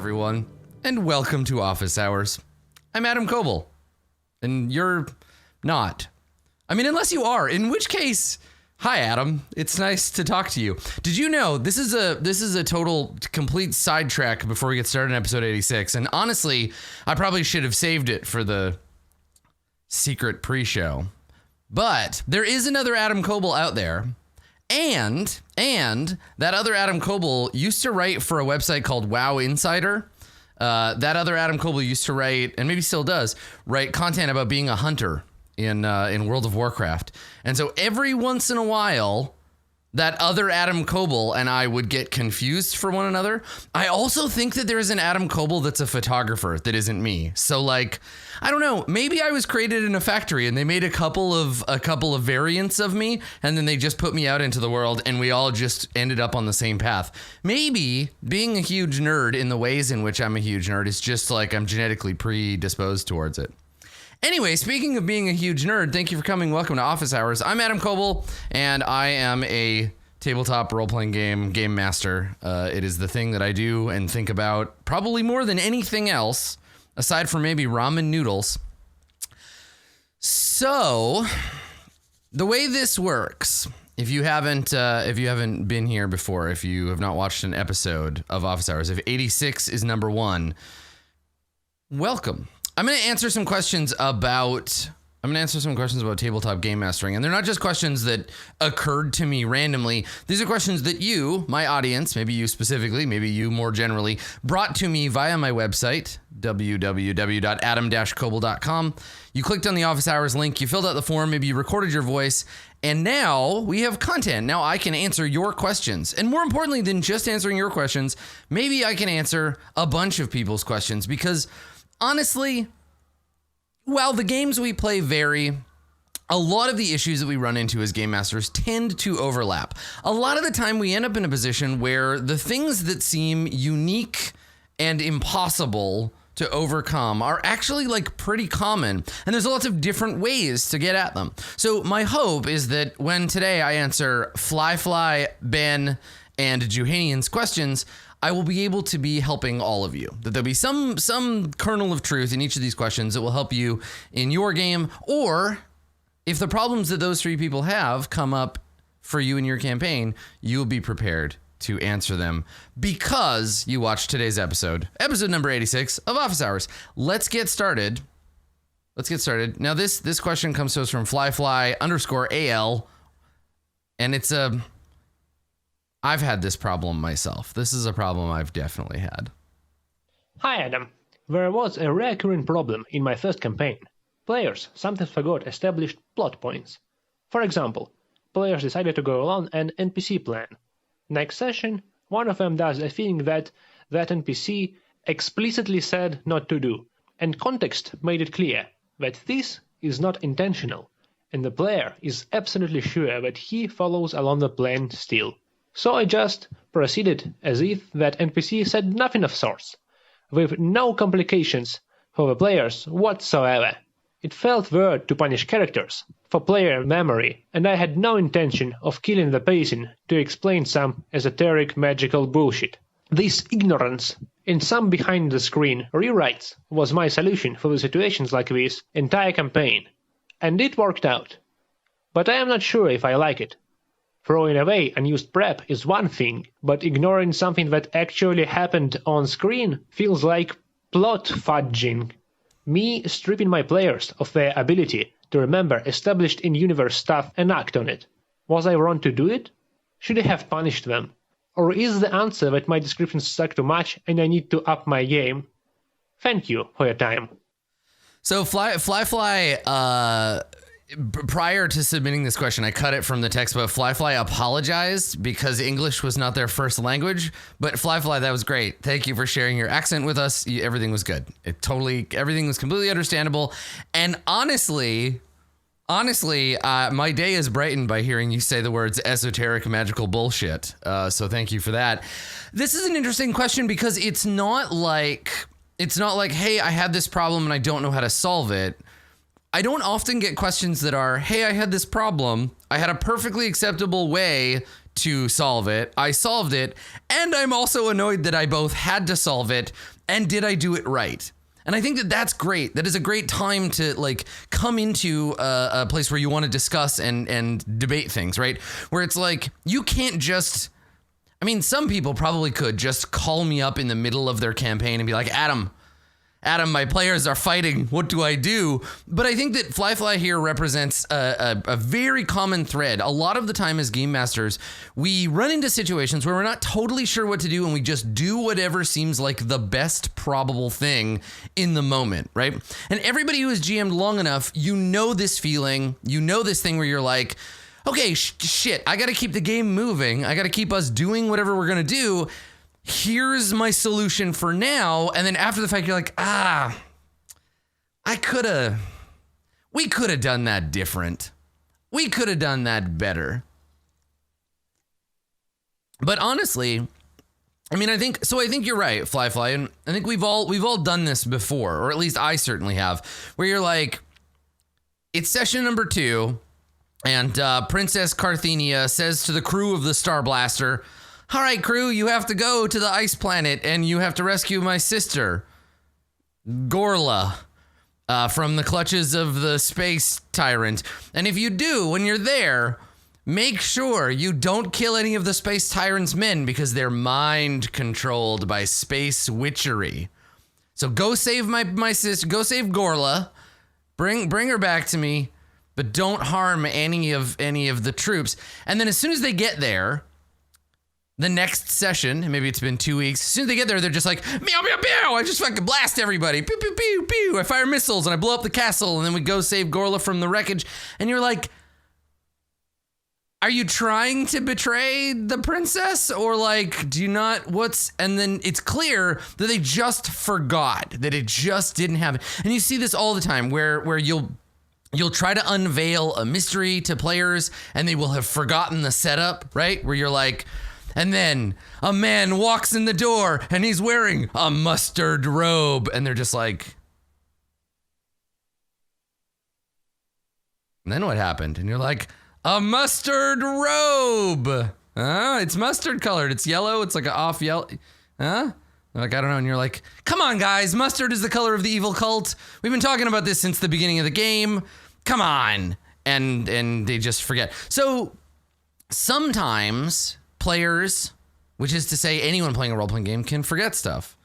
everyone, and welcome to Office Hours. I'm Adam Coble, and you're not. I mean, unless you are, in which case, hi Adam, it's nice to talk to you. Did you know this is a total complete sidetrack before we get started in episode 86, and honestly, I probably should have saved it for the secret pre-show. But there is another Adam Coble out there. And that other Adam Coble used to write for a website called WoW Insider. That other Adam Coble used to write, and maybe still does, write content about being a hunter in World of Warcraft. And so every once in a while, that other Adam Coble and I would get confused for one another. I also think that there is an Adam Coble that's a photographer that isn't me. So like, I don't know, maybe I was created in a factory and they made a couple of variants of me and then they just put me out into the world and we all just ended up on the same path. Maybe being a huge nerd in the ways in which I'm a huge nerd is just like I'm genetically predisposed towards it. Anyway, speaking of being a huge nerd, thank you for coming. Welcome to Office Hours. I'm Adam Coble, and I am a tabletop role-playing game master. It is the thing that I do and think about probably more than anything else, aside from maybe ramen noodles. So, the way this works, if you haven't been here before, if you have not watched an episode of Office Hours, if 86 is number 1, welcome. I'm going to answer some questions about tabletop game mastering, and they're not just questions that occurred to me randomly. These are questions that you, my audience, maybe you specifically, maybe you more generally, brought to me via my website, www.adam-coble.com. You clicked on the Office Hours link, you filled out the form, maybe you recorded your voice, and now we have content. Now I can answer your questions. And more importantly than just answering your questions, maybe I can answer a bunch of people's questions, because honestly, while the games we play vary, a lot of the issues that we run into as game masters tend to overlap. A lot of the time we end up in a position where the things that seem unique and impossible to overcome are actually like pretty common, and there's lots of different ways to get at them. So my hope is that when today I answer Fly, Ben, and Juhanian's questions, I will be able to be helping all of you. That there'll be some kernel of truth in each of these questions that will help you in your game, or if the problems that those three people have come up for you in your campaign, you'll be prepared to answer them because you watched today's episode number 86 of Office Hours. Let's get started. Now this question comes to us from fly_AL, and it's I've had this problem myself. This is a problem I've definitely had. Hi Adam. There was a recurring problem in my first campaign. Players sometimes forgot established plot points. For example, players decided to go on an NPC plan. Next session, one of them does a thing that NPC explicitly said not to do, and context made it clear that this is not intentional, and the player is absolutely sure that he follows along the plan still. So I just proceeded as if that NPC said nothing of sorts, with no complications for the players whatsoever. It felt weird to punish characters for player memory, and I had no intention of killing the pacing to explain some esoteric magical bullshit. This ignorance in some behind-the-screen rewrites was my solution for the situations like this entire campaign, and it worked out. But I am not sure if I like it. Throwing away unused prep is one thing, but ignoring something that actually happened on screen feels like plot fudging. Me stripping my players of their ability to remember established in-universe stuff and act on it. Was I wrong to do it? Should I have punished them? Or is the answer that my descriptions suck too much and I need to up my game? Thank you for your time. So Fly, prior to submitting this question, I cut it from the text, but Fly apologized because English was not their first language. But Fly, that was great. Thank you for sharing your accent with us. Everything was good. Everything was completely understandable. And honestly, my day is brightened by hearing you say the words esoteric magical bullshit. So thank you for that. This is an interesting question because it's not like, hey, I had this problem and I don't know how to solve it. I don't often get questions that are, hey, I had this problem. I had a perfectly acceptable way to solve it. I solved it. And I'm also annoyed that I both had to solve it And did I do it right? And I think that that's great. That is a great time to like come into a place where you want to discuss and debate things, right? Where it's like, you can't just, I mean, some people probably could just call me up in the middle of their campaign and be like, Adam, my players are fighting. What do I do? But I think that Fly here represents a very common thread. A lot of the time as game masters, we run into situations where we're not totally sure what to do and we just do whatever seems like the best probable thing in the moment, right? And everybody who has GM'd long enough, you know this feeling, you know this thing where you're like, okay, shit, I got to keep the game moving. I got to keep us doing whatever we're going to do. Here's my solution for now. And then after the fact, you're like, we could have done that different. We could have done that better. But honestly, I mean, I think you're right, Fly, and I think we've all done this before, or at least I certainly have, where you're like, it's session number 2, and Princess Carthenia says to the crew of the Star Blaster, all right, crew, you have to go to the ice planet and you have to rescue my sister, Gorla, from the clutches of the space tyrant. And if you do, when you're there, make sure you don't kill any of the space tyrant's men because they're mind controlled by space witchery. So go save my sister, go save Gorla, bring her back to me, but don't harm any of the troops. And then as soon as they get there, the next session, maybe it's been 2 weeks, as soon as they get there, they're just like, meow, meow, meow, I just fucking blast everybody, pew, pew, pew, pew, I fire missiles, and I blow up the castle, and then we go save Gorla from the wreckage, and you're like, are you trying to betray the princess, or like, do you not, and then it's clear that they just forgot, that it just didn't happen, and you see this all the time, where you'll try to unveil a mystery to players, and they will have forgotten the setup, right, where you're like, and then a man walks in the door and he's wearing a mustard robe. And they're just like, and then what happened? And you're like, a mustard robe. It's mustard colored. It's yellow. It's like an off yellow. They're like, I don't know. And you're like, come on, guys. Mustard is the color of the evil cult. We've been talking about this since the beginning of the game. Come on. And they just forget. So sometimes players, which is to say anyone playing a role-playing game, can forget stuff.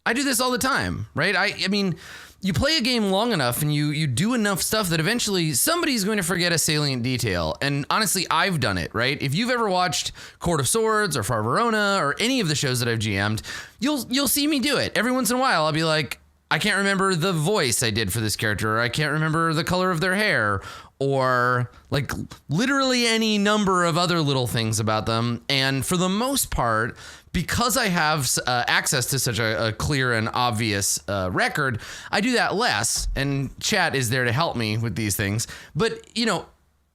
I do this all the time, right? I mean, you play a game long enough and you do enough stuff that eventually somebody's going to forget a salient detail. And honestly, I've done it, right? If you've ever watched Court of Swords or Far Verona or any of the shows that I've GM'd, you'll see me do it. Every once in a while, I'll be like, I can't remember the voice I did for this character, or I can't remember the color of their hair, or like literally any number of other little things about them. And for the most part, because I have access to such a clear and obvious record, I do that less, and chat is there to help me with these things. But, you know,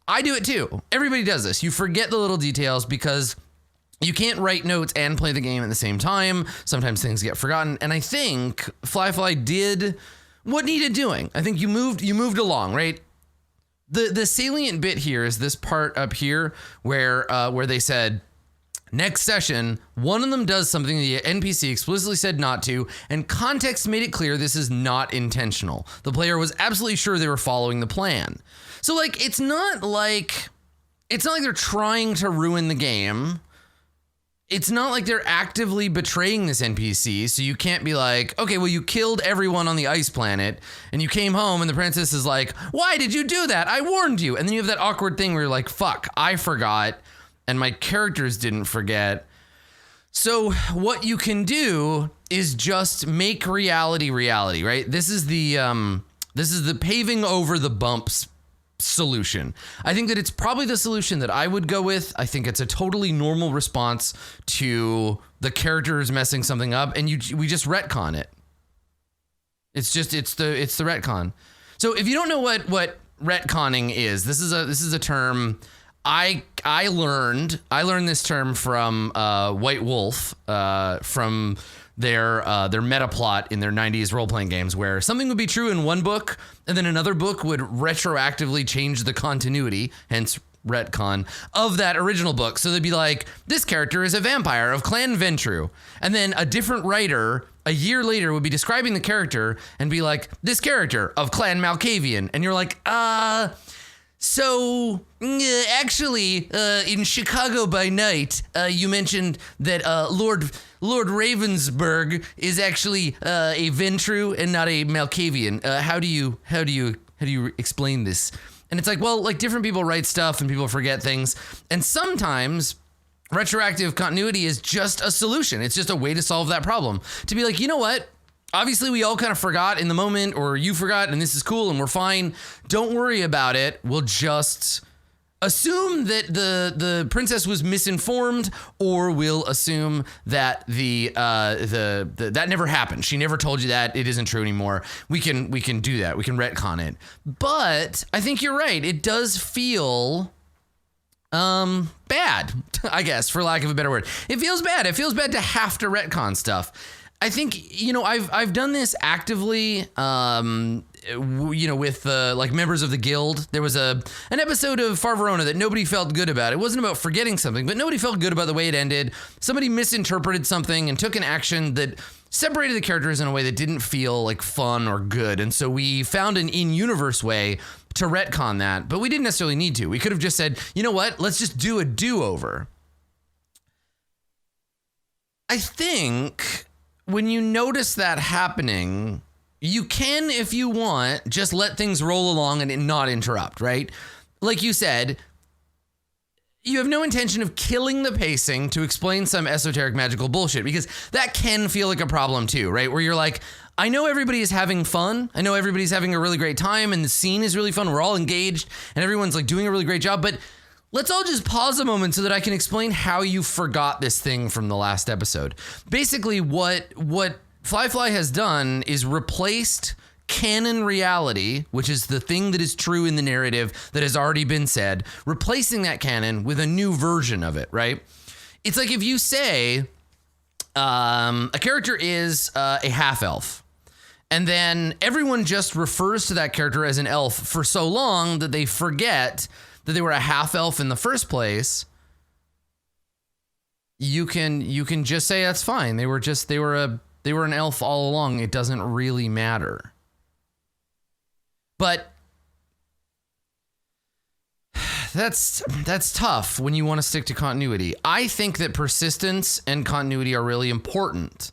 I do it too. Everybody does this. You forget the little details because you can't write notes and play the game at the same time. Sometimes things get forgotten. And I think Fly did what needed doing. I think you moved along, right? The salient bit here is this part up here where they said, next session, one of them does something the NPC explicitly said not to, and context made it clear this is not intentional. The player was absolutely sure they were following the plan. So like, it's not like they're trying to ruin the game. It's not like they're actively betraying this NPC, so you can't be like, okay, well, you killed everyone on the ice planet, and you came home, and the princess is like, why did you do that? I warned you. And then you have that awkward thing where you're like, fuck, I forgot, and my characters didn't forget. So what you can do is just make reality, right? This is the paving over the bumps solution. I think that it's probably the solution that I would go with. I think it's a totally normal response to the characters messing something up, and we just retcon it. It's the retcon. So if you don't know what retconning is, this is a term I learned this term from White Wolf from their meta plot in their 90s role-playing games, where something would be true in one book and then another book would retroactively change the continuity, hence retcon, of that original book. So they'd be like, this character is a vampire of Clan Ventru, and then a different writer a year later would be describing the character and be like, this character of Clan Malkavian. And you're like, so actually, in Chicago by Night, you mentioned that Lord Ravensburg is actually a Ventru and not a Malkavian. How do you explain this? And it's like, well, like different people write stuff and people forget things, and sometimes retroactive continuity is just a solution. It's just a way to solve that problem. To be like, you know what? Obviously, we all kind of forgot in the moment, or you forgot, and this is cool, and we're fine. Don't worry about it. We'll just assume that the princess was misinformed, or we'll assume that that never happened. She never told you that. It isn't true anymore. We can do that. We can retcon it. But I think you're right. It does feel bad, I guess, for lack of a better word. It feels bad. It feels bad to have to retcon stuff. I think, you know, I've done this actively, you know, with like members of the guild. There was an episode of Far Verona that nobody felt good about. It wasn't about forgetting something, but nobody felt good about the way it ended. Somebody misinterpreted something and took an action that separated the characters in a way that didn't feel like fun or good. And so we found an in-universe way to retcon that, but we didn't necessarily need to. We could have just said, you know what, let's just do a do-over. I think when you notice that happening, you can, if you want, just let things roll along and not interrupt, right? Like you said, you have no intention of killing the pacing to explain some esoteric magical bullshit, because that can feel like a problem too, right? Where you're like, I know everybody is having fun. I know everybody's having a really great time and the scene is really fun. We're all engaged and everyone's like doing a really great job, but let's all just pause a moment so that I can explain how you forgot this thing from the last episode. Basically, what Fly has done is replaced canon reality, which is the thing that is true in the narrative that has already been said, replacing that canon with a new version of it, right? It's like if you say a character is a half-elf, and then everyone just refers to that character as an elf for so long that they forget that they were a half-elf in the first place. You can just say that's fine. They were an elf all along. It doesn't really matter. But that's tough when you want to stick to continuity. I think that persistence and continuity are really important.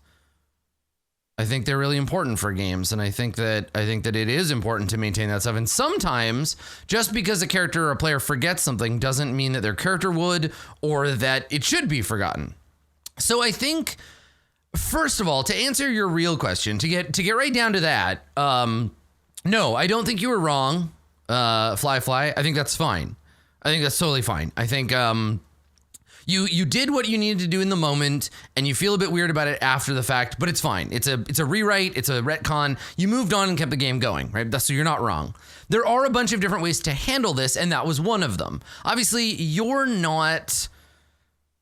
I think they're really important for games, and I think that it is important to maintain that stuff. And sometimes, just because a character or a player forgets something doesn't mean that their character would, or that it should be forgotten. So I think, first of all, to answer your real question, to get right down to that, no, I don't think you were wrong, Fly. I think that's fine. I think that's totally fine. I think you did what you needed to do in the moment, and you feel a bit weird about it after the fact, but it's fine. It's a rewrite. It's a retcon. You moved on and kept the game going, right? So you're not wrong. There are a bunch of different ways to handle this, and that was one of them. Obviously, you're not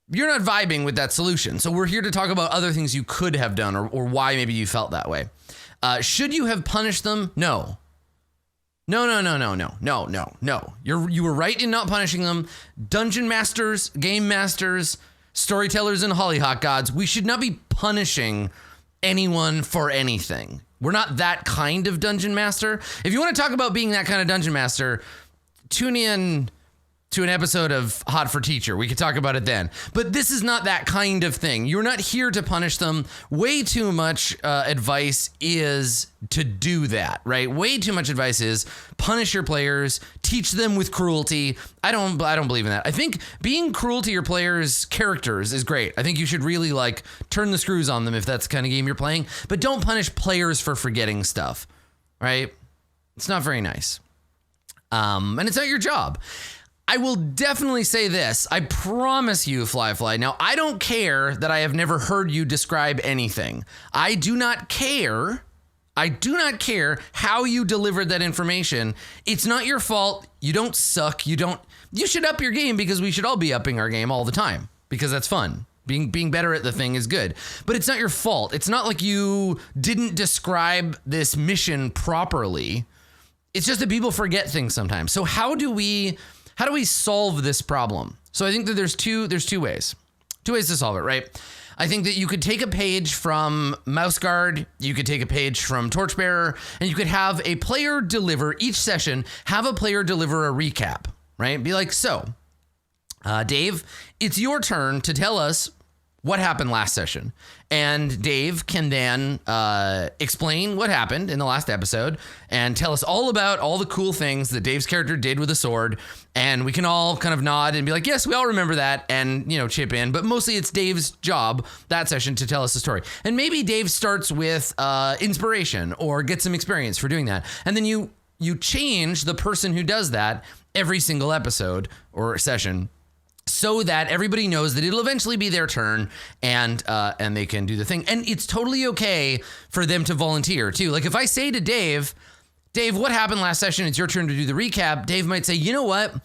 vibing with that solution. So we're here to talk about other things you could have done, or why maybe you felt that way. Should you have punished them? No. No. You were right in not punishing them. Dungeon masters, game masters, storytellers, and hollyhock gods, we should not be punishing anyone for anything. We're not that kind of dungeon master. If you want to talk about being that kind of dungeon master, tune in to an episode of Hot for Teacher. We could talk about it then. But this is not that kind of thing. You're not here to punish them. Way too much advice is to do that, right? Way too much advice is punish your players, teach them with cruelty. I don't believe in that. I think being cruel to your players' characters is great. I think you should really like turn the screws on them if that's the kind of game you're playing, but don't punish players for forgetting stuff, right? It's not very nice. And it's not your job. I will definitely say this. I promise you, Fly. Now, I don't care that I have never heard you describe anything. I do not care how you delivered that information. It's not your fault. You don't suck. You should up your game, because we should all be upping our game all the time, because that's fun. Being better at the thing is good, but it's not your fault. It's not like you didn't describe this mission properly. It's just that people forget things sometimes. So how do we solve this problem? So I think that there's two ways to solve it, right? I think that you could take a page from Mouse Guard, you could take a page from Torchbearer, and you could have a player deliver each session, have a player deliver a recap, right? Be like, so, Dave, it's your turn to tell us what happened last session. And Dave can then explain what happened in the last episode and tell us all about all the cool things that Dave's character did with a sword. And we can all kind of nod and be like, yes, we all remember that, and, you know, chip in. But mostly it's Dave's job that session to tell us the story. And maybe Dave starts with inspiration or get some experience for doing that. And then you change the person who does that every single episode or session, so that everybody knows that it'll eventually be their turn, and they can do the thing. And it's totally okay for them to volunteer too. Like if I say to Dave, what happened last session? It's your turn to do the recap. Dave might say, you know what?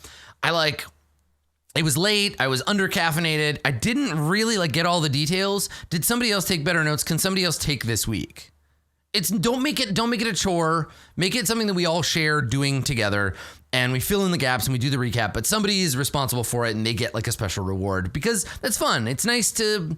It was late. I was under caffeinated. I didn't really get all the details. Did somebody else take better notes? Can somebody else take this week? Don't make it a chore. Make it something that we all share doing together, and we fill in the gaps and we do the recap, but somebody is responsible for it and they get a special reward, because that's fun. It's nice to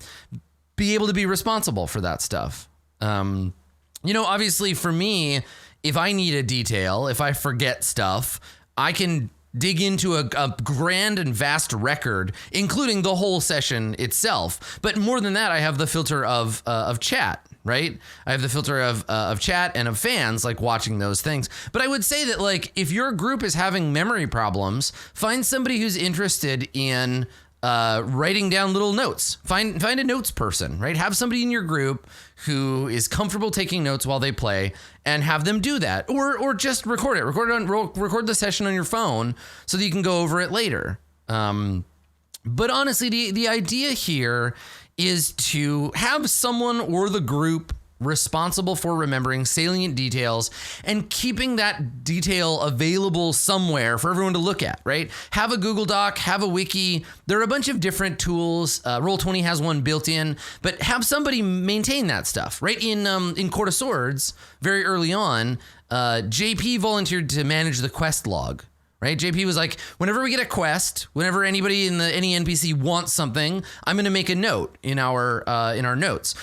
be able to be responsible for that stuff. Obviously for me, if I need a detail, if I forget stuff, I can dig into a grand and vast record, including the whole session itself. But more than that, I have the filter of chat, right? I have the filter of chat and of fans watching those things. But I would say that if your group is having memory problems, find somebody who's interested in writing down little notes. Find a notes person, right? Have somebody in your group who is comfortable taking notes while they play, and have them do that, or just record it. Record the session on your phone so that you can go over it later. But honestly, the idea here is to have someone or the group responsible for remembering salient details and keeping that detail available somewhere for everyone to look at, right? Have a Google Doc, have a wiki. There are a bunch of different tools. Roll20 has one built in, but have somebody maintain that stuff, right? In Court of Swords, very early on, JP volunteered to manage the quest log. Right? JP was like, whenever we get a quest, whenever anybody any NPC wants something, I'm going to make a note in our notes.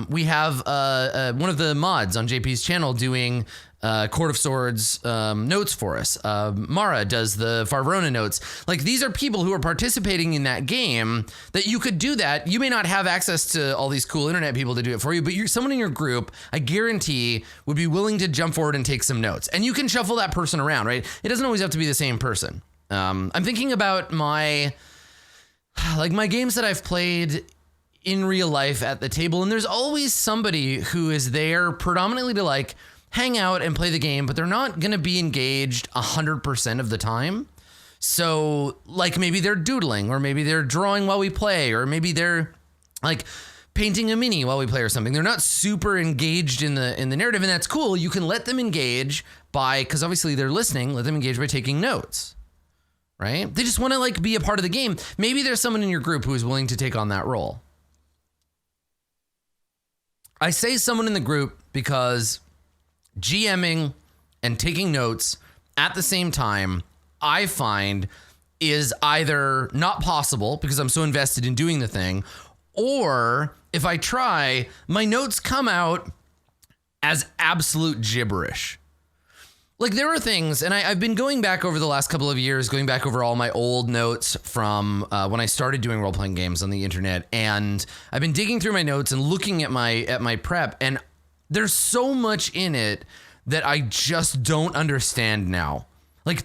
We have one of the mods on JP's channel doing Court of Swords notes for us. Mara does the Farverona notes. These are people who are participating in that game that you could do that. You may not have access to all these cool internet people to do it for you, but someone in your group, I guarantee, would be willing to jump forward and take some notes. And you can shuffle that person around, right? It doesn't always have to be the same person. I'm thinking about my games that I've played in real life at the table, and there's always somebody who is there predominantly to hang out and play the game, but they're not going to be engaged 100% of the time. So maybe they're doodling, or maybe they're drawing while we play, or maybe they're painting a mini while we play or something. They're not super engaged in the narrative, and that's cool. You can let them engage because obviously they're listening, let them engage by taking notes, right? They just want to be a part of the game. Maybe there's someone in your group who is willing to take on that role. I say someone in the group because GMing and taking notes at the same time, I find, is either not possible because I'm so invested in doing the thing, or if I try, my notes come out as absolute gibberish. There are things, and I've been going back over the last couple of years, going back over all my old notes from when I started doing role-playing games on the internet, and I've been digging through my notes and looking at my prep, and there's so much in it that I just don't understand now.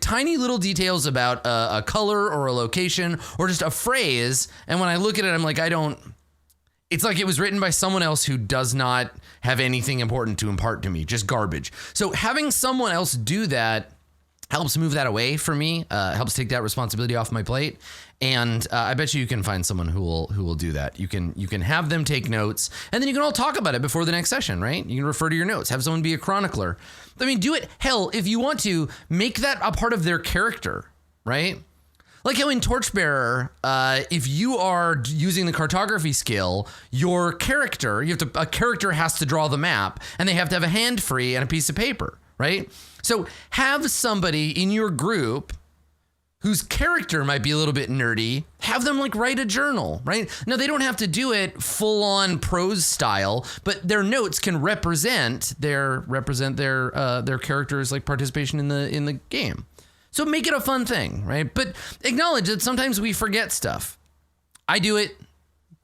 Tiny little details about a color or a location or just a phrase, and when I look at it, I'm I don't... It's it was written by someone else who does not have anything important to impart to me, just garbage. So having someone else do that helps move that away for me, helps take that responsibility off my plate. And I bet you can find someone who will do that. You can have them take notes, and then you can all talk about it before the next session, right? You can refer to your notes, have someone be a chronicler. I mean, do it. Hell, if you want to, make that a part of their character, right? How in Torchbearer, if you are using the cartography skill, your character, a character has to draw the map, and they have to have a hand free and a piece of paper, right? So have somebody in your group whose character might be a little bit nerdy, have them like write a journal, right? Now they don't have to do it full on prose style, but their notes can represent their characters' like participation in the game. So make it a fun thing, right? But acknowledge that sometimes we forget stuff. I do it,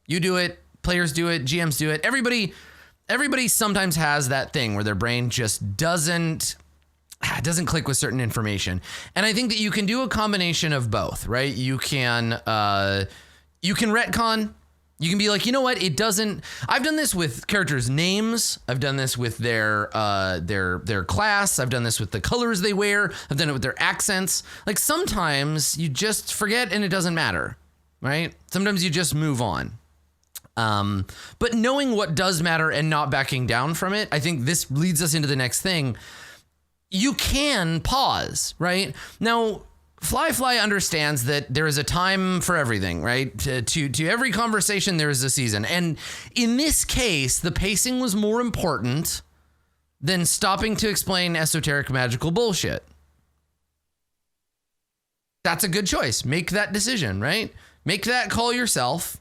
you do it, players do it, GMs do it. Everybody sometimes has that thing where their brain just doesn't click with certain information. And I think that you can do a combination of both, right? You can retcon. You can be like, you know what? It doesn't. I've done this with characters' names. I've done this with their class. I've done this with the colors they wear. I've done it with their accents. Like sometimes you just forget and it doesn't matter, right? Sometimes you just move on. But knowing what does matter and not backing down from it, I think this leads us into the next thing. You can pause, right? Now, Fly understands that there is a time for everything, right? To every conversation, there is a season. And in this case, the pacing was more important than stopping to explain esoteric magical bullshit. That's a good choice. Make that decision, right? Make that call yourself.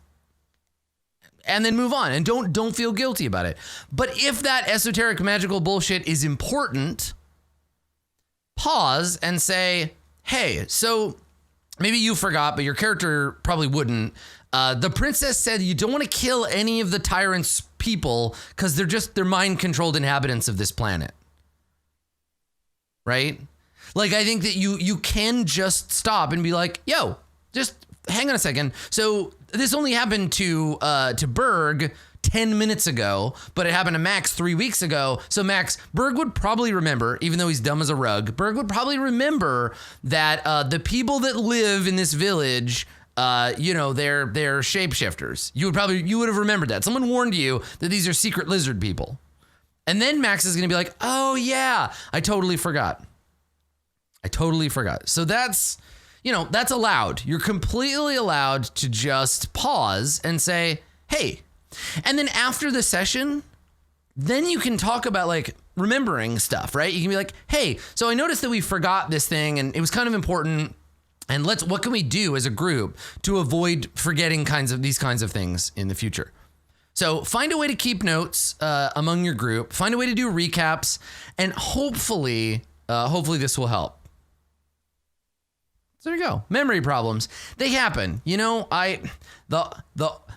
And then move on, and don't feel guilty about it. But if that esoteric magical bullshit is important, pause and say, hey, so maybe you forgot, but your character probably wouldn't. The princess said you don't want to kill any of the tyrant's people because they're mind-controlled inhabitants of this planet. Right? Like, I think that you can just stop and be like, yo, just hang on a second. So this only happened to Berg 10 minutes ago, but it happened to Max 3 weeks ago. So Berg would probably remember, even though he's dumb as a rug, Berg would probably remember that the people that live in this village, they're shapeshifters. You would have remembered that. Someone warned you that these are secret lizard people. And then Max is going to be like, oh yeah, I totally forgot. So that's allowed. You're completely allowed to just pause and say, hey. And then after the session, then you can talk about like remembering stuff, right? You can be like, hey, so I noticed that we forgot this thing and it was kind of important. And what can we do as a group to avoid forgetting these kinds of things in the future? So find a way to keep notes among your group, find a way to do recaps, and hopefully this will help. So there you go. Memory problems. They happen. The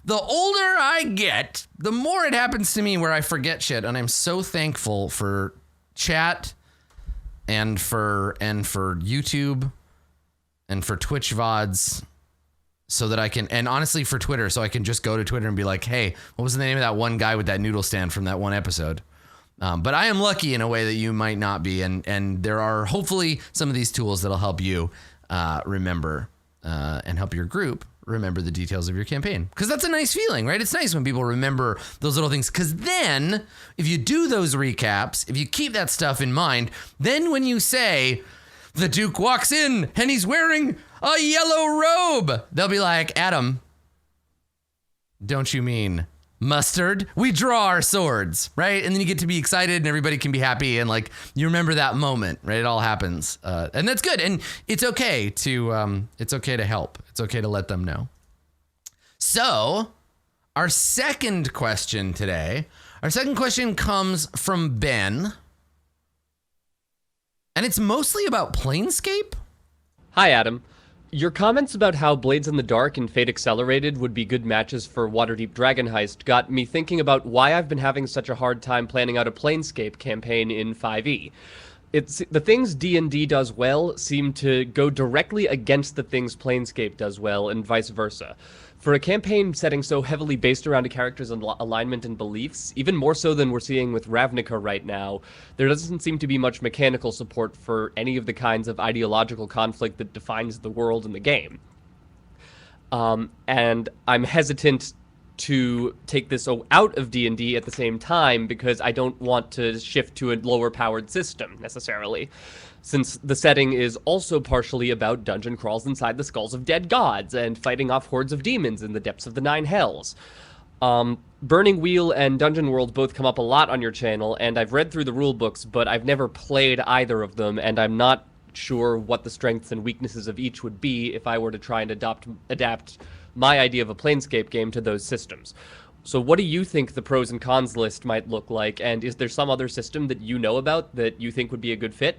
older I get, the more it happens to me where I forget shit. And I'm so thankful for chat and for YouTube and for Twitch VODs so that I can, and honestly for Twitter, so I can just go to Twitter and be like, hey, what was the name of that one guy with that noodle stand from that one episode? But I am lucky in a way that you might not be. And there are hopefully some of these tools that'll help you remember and help your group remember the details of your campaign. Because that's a nice feeling, right? It's nice when people remember those little things. Because then if you do those recaps, if you keep that stuff in mind, then when you say the Duke walks in and he's wearing a yellow robe, they'll be like, Adam, don't you mean mustard? We draw our swords, right? And then you get to be excited and everybody can be happy and like you remember that moment, right? It all happens, and that's good. And it's okay to help. It's okay to let them know. So our second question comes from Ben, and it's mostly about Planescape. Hi, Adam. Your comments about how Blades in the Dark and Fate Accelerated would be good matches for Waterdeep Dragon Heist got me thinking about why I've been having such a hard time planning out a Planescape campaign in 5e. The things D&D does well seem to go directly against the things Planescape does well, and vice versa. For a campaign setting so heavily based around a character's alignment and beliefs, even more so than we're seeing with Ravnica right now, there doesn't seem to be much mechanical support for any of the kinds of ideological conflict that defines the world and the game. And I'm hesitant to take this out of D&D at the same time because I don't want to shift to a lower-powered system, necessarily, since the setting is also partially about dungeon crawls inside the skulls of dead gods and fighting off hordes of demons in the depths of the Nine Hells. Burning Wheel and Dungeon World both come up a lot on your channel, and I've read through the rulebooks, but I've never played either of them, and I'm not sure what the strengths and weaknesses of each would be if I were to try and adapt my idea of a Planescape game to those systems. So what do you think the pros and cons list might look like, and is there some other system that you know about that you think would be a good fit?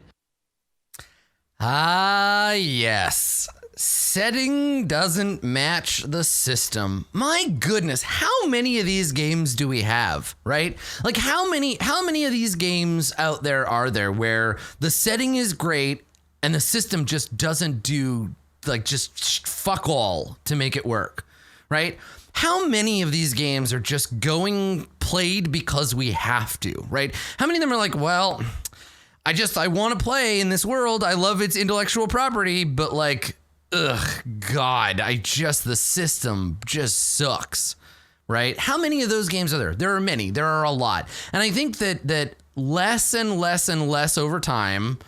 Ah, yes. Setting doesn't match the system. My goodness, how many of these games do we have, right? Like how many of these games out there are there where the setting is great and the system just doesn't do like just fuck all to make it work, right? How many of these games are just going played because we have to, right? How many of them are like, well, I want to play in this world. I love its intellectual property, but like, ugh, God, the system just sucks, right? How many of those games are there? There are many. There are a lot. And I think that less and less and less over time,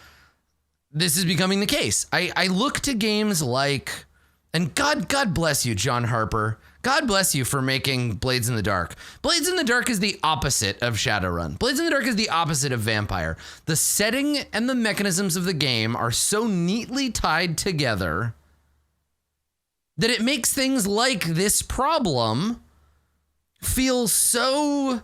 this is becoming the case. I look to games like, and God bless you, John Harper. God bless you for making Blades in the Dark. Blades in the Dark is the opposite of Shadowrun. Blades in the Dark is the opposite of Vampire. The setting and the mechanisms of the game are so neatly tied together that it makes things like this problem feel so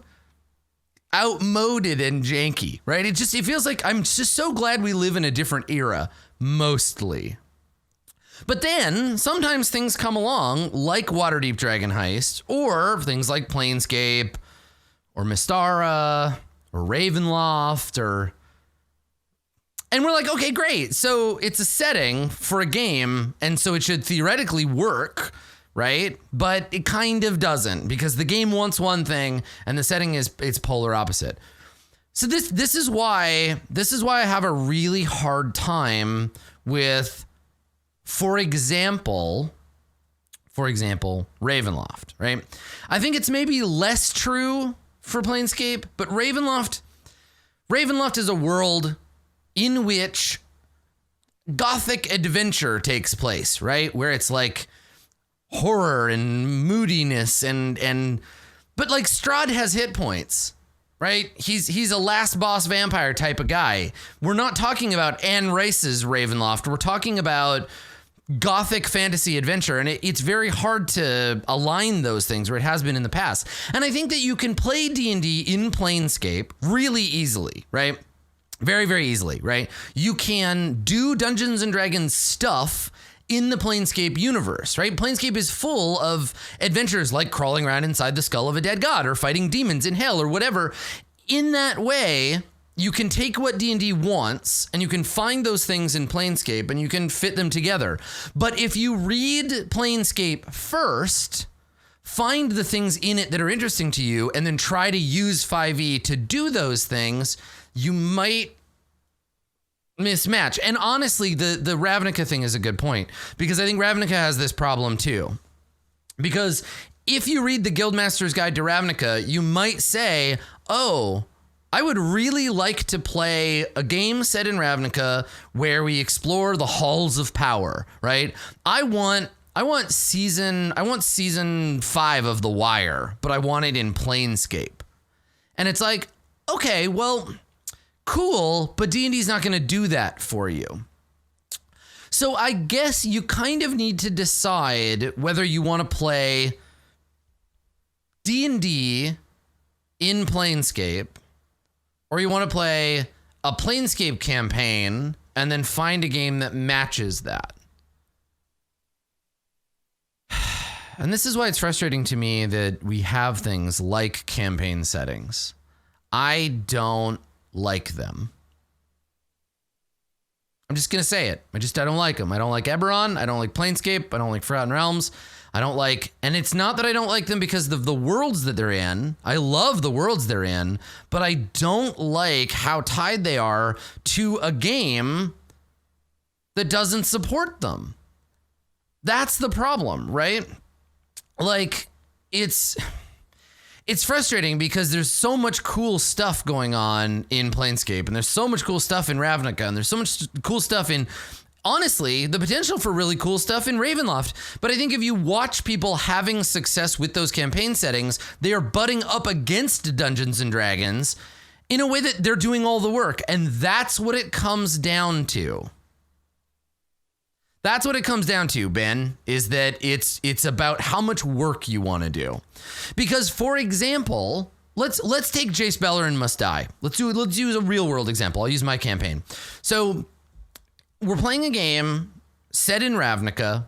outmoded and janky, right? It feels like I'm just so glad we live in a different era, mostly. But then sometimes things come along like Waterdeep Dragon Heist, or things like Planescape, or Mystara, or Ravenloft, and we're like, okay, great. So it's a setting for a game, and so it should theoretically work, right? But it kind of doesn't, because the game wants one thing and the setting is it's polar opposite. So this is why I have a really hard time with, for example, Ravenloft, right? I think it's maybe less true for Planescape, but Ravenloft is a world in which gothic adventure takes place, right? Where it's like horror and moodiness but like Strahd has hit points, right? He's a last boss vampire type of guy. We're not talking about Anne Rice's Ravenloft. We're talking about gothic fantasy adventure, and it's very hard to align those things, or it has been in the past. And I think that you can play D&D in Planescape really easily, right? Very, very easily, right? You can do Dungeons and Dragons stuff in the Planescape universe, right? Planescape is full of adventures like crawling around inside the skull of a dead god or fighting demons in hell or whatever. In that way, you can take what D&D wants and you can find those things in Planescape and you can fit them together. But if you read Planescape first, find the things in it that are interesting to you, and then try to use 5e to do those things, you might mismatch. And honestly, the Ravnica thing is a good point, because I think Ravnica has this problem too. Because if you read the Guildmaster's Guide to Ravnica, you might say, oh, I would really like to play a game set in Ravnica where we explore the halls of power, right? I want season 5 of The Wire, but I want it in Planescape. And it's like, okay, well, cool, but D&D's not going to do that for you. So I guess you kind of need to decide whether you want to play D&D in Planescape, or you want to play a Planescape campaign and then find a game that matches that. And this is why it's frustrating to me that we have things like campaign settings. I don't like them. I'm just going to say it. I don't like them. I don't like Eberron. I don't like Planescape. I don't like Forgotten Realms. I don't like, and it's not that I don't like them because of the worlds that they're in. I love the worlds they're in, but I don't like how tied they are to a game that doesn't support them. That's the problem, right? Like, it's frustrating because there's so much cool stuff going on in Planescape, and there's so much cool stuff in Ravnica, and there's so much cool stuff in, honestly, the potential for really cool stuff in Ravenloft. But I think if you watch people having success with those campaign settings, they are butting up against Dungeons and Dragons in a way that they're doing all the work. And that's what it comes down to. That's what it comes down to, Ben, is that it's about how much work you want to do. Because, for example, let's take Jace Beleren Must Die. Let's use a real world example. I'll use my campaign. So we're playing a game set in Ravnica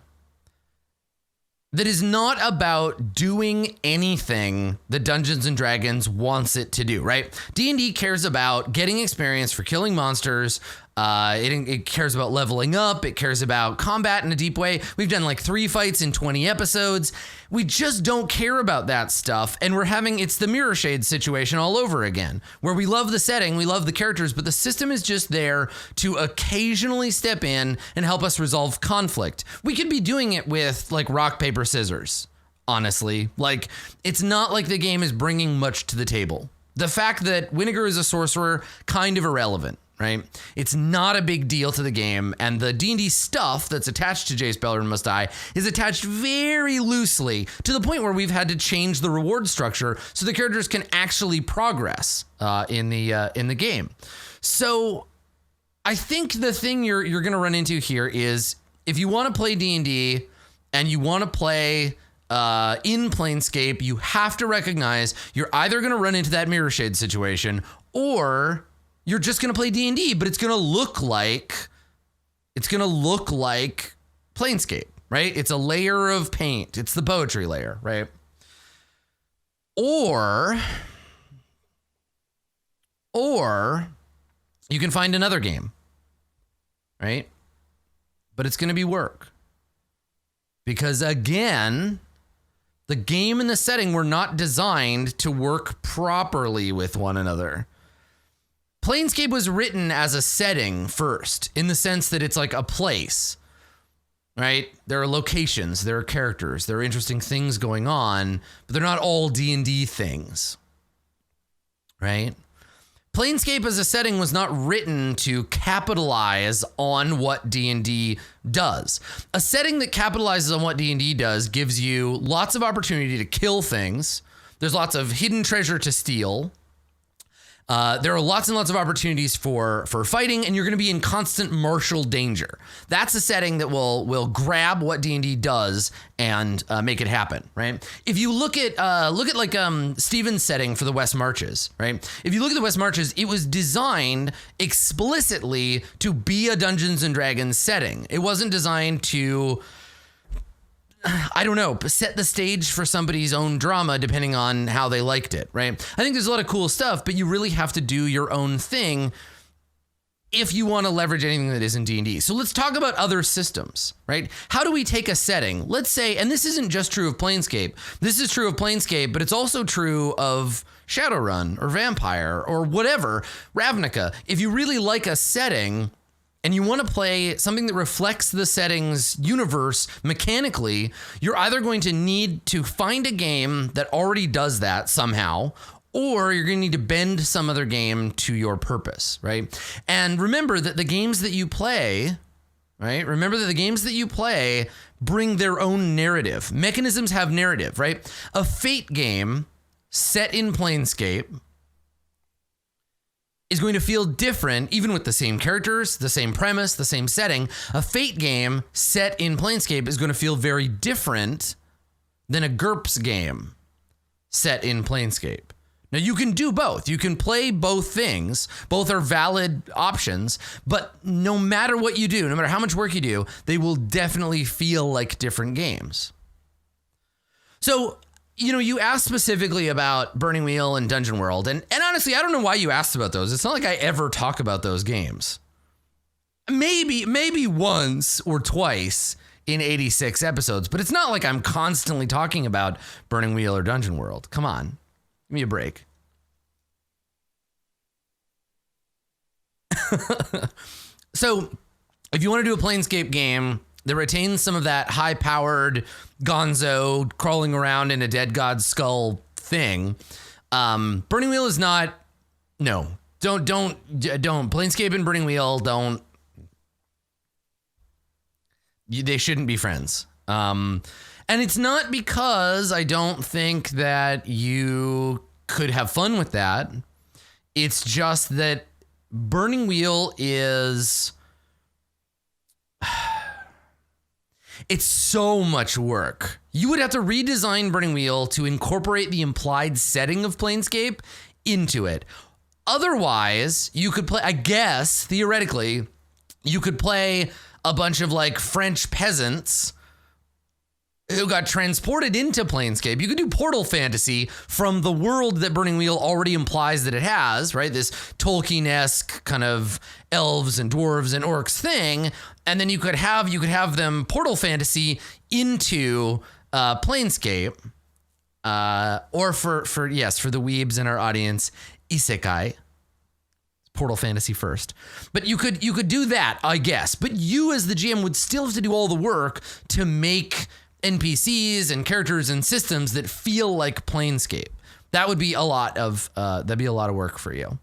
that is not about doing anything that Dungeons and Dragons wants it to do, right? D&D cares about getting experience for killing monsters. It cares about leveling up. It cares about combat in a deep way. We've done like 3 fights in 20 episodes. We just don't care about that stuff. And it's the Mirror Shade situation all over again, where we love the setting, we love the characters, but the system is just there to occasionally step in and help us resolve conflict. We could be doing it with like rock, paper, scissors, honestly. Like, it's not like the game is bringing much to the table. The fact that Vinegar is a sorcerer, kind of irrelevant. Right? It's not a big deal to the game, and the D&D stuff that's attached to Jace Beleren Must Die is attached very loosely to the point where we've had to change the reward structure so the characters can actually progress in the game. So I think the thing you're going to run into here is if you want to play D&D and you want to play in Planescape, you have to recognize you're either going to run into that Mirror Shade situation or you're just going to play D&D, but it's going to look like Planescape, right? It's a layer of paint. It's the poetry layer, right? Or you can find another game, right? But it's going to be work. Because again, the game and the setting were not designed to work properly with one another. Planescape was written as a setting first, in the sense that it's like a place, right? There are locations, there are characters, there are interesting things going on, but they're not all D&D things, right? Planescape as a setting was not written to capitalize on what D&D does. A setting that capitalizes on what D&D does gives you lots of opportunity to kill things. There's lots of hidden treasure to steal. There are lots and lots of opportunities for fighting, and you're going to be in constant martial danger. That's a setting that will grab what D&D does and make it happen, right? If you look at like Steven's setting for the West Marches, right? If you look at the West Marches, it was designed explicitly to be a Dungeons and Dragons setting. It wasn't designed to, I don't know, set the stage for somebody's own drama depending on how they liked it, right? I think there's a lot of cool stuff, but you really have to do your own thing if you want to leverage anything that is in D&D. So let's talk about other systems, right? How do we take a setting? Let's say, and this isn't just true of Planescape. This is true of Planescape, but it's also true of Shadowrun or Vampire or whatever, Ravnica. If you really like a setting and you want to play something that reflects the setting's universe mechanically, you're either going to need to find a game that already does that somehow, or you're going to need to bend some other game to your purpose, right? And remember that the games that you play, right? Remember that the games that you play bring their own narrative. Mechanisms have narrative, right? A Fate game set in Planescape is going to feel different, even with the same characters, the same premise, the same setting. A Fate game set in Planescape is going to feel very different than a GURPS game set in Planescape. Now, you can do both. You can play both things. Both are valid options, but no matter what you do, no matter how much work you do, they will definitely feel like different games. So, you know, you asked specifically about Burning Wheel and Dungeon World, and honestly, I don't know why you asked about those. It's not like I ever talk about those games. Maybe once or twice in 86 episodes, but it's not like I'm constantly talking about Burning Wheel or Dungeon World. Come on, give me a break. So, if you want to do a Planescape game that retains some of that high-powered gonzo crawling around in a dead god's skull thing, Burning Wheel is not. No, don't. Planescape and Burning Wheel don't. They shouldn't be friends. And it's not because I don't think that you could have fun with that. It's just that Burning Wheel is It's so much work. You would have to redesign Burning Wheel to incorporate the implied setting of Planescape into it. Otherwise, you could play, I guess, theoretically, you could play a bunch of like French peasants who got transported into Planescape. You could do portal fantasy from the world that Burning Wheel already implies that it has, right? This Tolkien-esque kind of elves and dwarves and orcs thing. And then you could have them portal fantasy into Planescape. Or for the weebs in our audience, isekai. Portal fantasy first. But you could do that, I guess. But you as the GM would still have to do all the work to make NPCs and characters and systems that feel like Planescape. That would be a lot of work for you.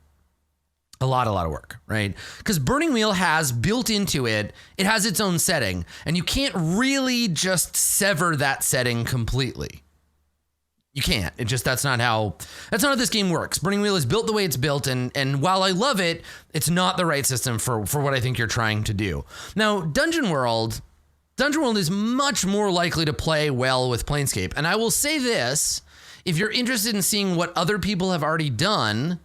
A lot of work, right? Because Burning Wheel has built into it has its own setting, and you can't really just sever that setting completely. You can't. That's not how this game works. Burning Wheel is built the way it's built, and while I love it, it's not the right system for what I think you're trying to do. Now, Dungeon World is much more likely to play well with Planescape. And I will say this, if you're interested in seeing what other people have already done,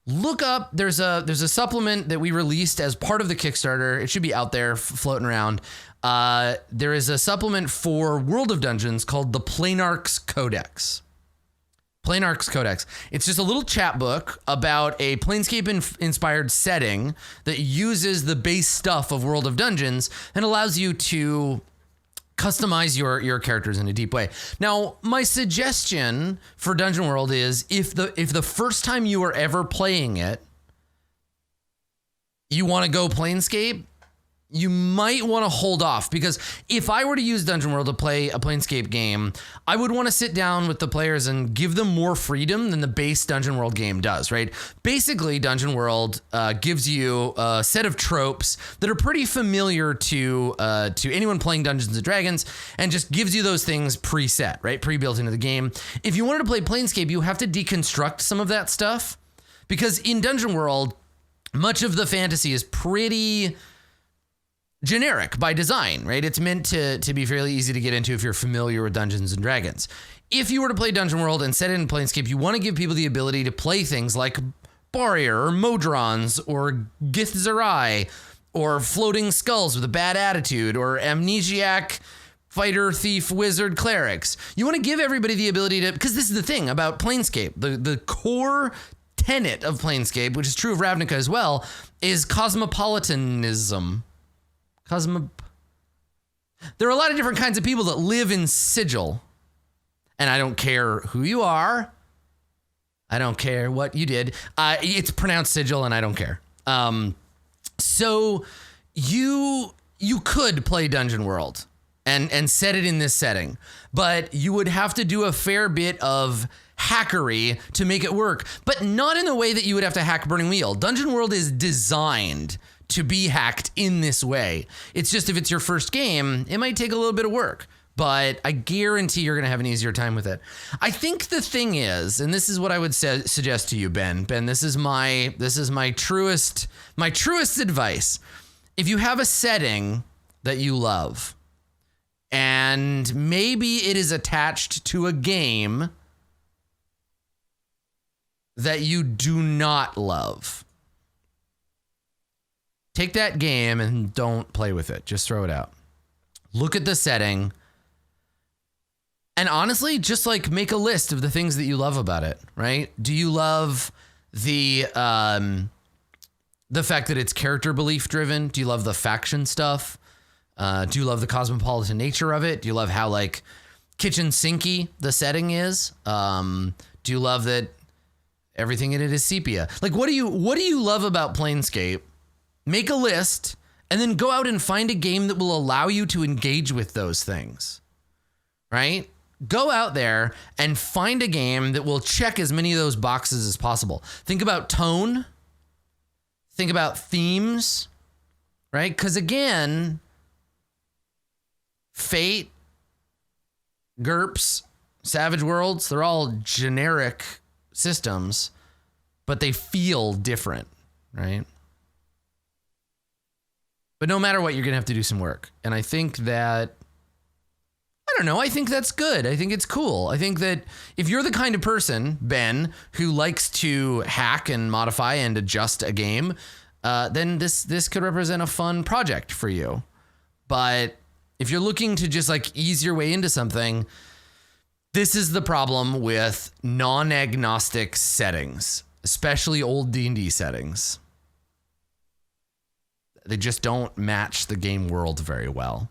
look up, there's a supplement that we released as part of the Kickstarter. It should be out there floating around. There is a supplement for World of Dungeons called the Planar's Codex. Planar's Codex. It's just a little chapbook about a Planescape-inspired setting that uses the base stuff of World of Dungeons and allows you to customize your characters in a deep way. Now, my suggestion for Dungeon World is if the first time you are ever playing it, you want to go Planescape, you might want to hold off, because if I were to use Dungeon World to play a Planescape game, I would want to sit down with the players and give them more freedom than the base Dungeon World game does, right? Basically, Dungeon World gives you a set of tropes that are pretty familiar to anyone playing Dungeons and Dragons, and just gives you those things preset, right? Pre-built into the game. If you wanted to play Planescape, you have to deconstruct some of that stuff, because in Dungeon World, much of the fantasy is pretty generic by design, right? It's meant to be fairly easy to get into if you're familiar with Dungeons and Dragons. If you were to play Dungeon World and set it in Planescape, you want to give people the ability to play things like Barrier or Modrons or Githzerai or Floating Skulls with a bad attitude or Amnesiac Fighter, Thief, Wizard, Clerics. You want to give everybody the ability to, because this is the thing about Planescape, the core tenet of Planescape, which is true of Ravnica as well, is cosmopolitanism. There are a lot of different kinds of people that live in Sigil, and I don't care who you are. I don't care what you did. It's pronounced Sigil, and I don't care. So you could play Dungeon World and set it in this setting, but you would have to do a fair bit of hackery to make it work, but not in the way that you would have to hack Burning Wheel. Dungeon World is designed to be hacked in this way. It's just if it's your first game, it might take a little bit of work, but I guarantee you're going to have an easier time with it. I think the thing is, and this is what I would suggest to you, Ben. Ben, this is my truest advice. If you have a setting that you love, and maybe it is attached to a game that you do not love, take that game and don't play with it. Just throw it out. Look at the setting. And honestly, just like make a list of the things that you love about it, right? Do you love the fact that it's character belief driven? Do you love the faction stuff? Do you love the cosmopolitan nature of it? Do you love how like kitchen sinky the setting is? Do you love that everything in it is sepia? Like, what do you love about Planescape? Make a list and then go out and find a game that will allow you to engage with those things, right? Go out there and find a game that will check as many of those boxes as possible. Think about tone. Think about themes, right? Because again, Fate, GURPS, Savage Worlds, they're all generic systems, but they feel different, right? But no matter what, you're going to have to do some work. And I think that don't know. I think that's good. I think it's cool. I think that if you're the kind of person, Ben, who likes to hack and modify and adjust a game, then this could represent a fun project for you. But if you're looking to just like ease your way into something, this is the problem with non-agnostic settings, especially old D&D settings. They just don't match the game world very well.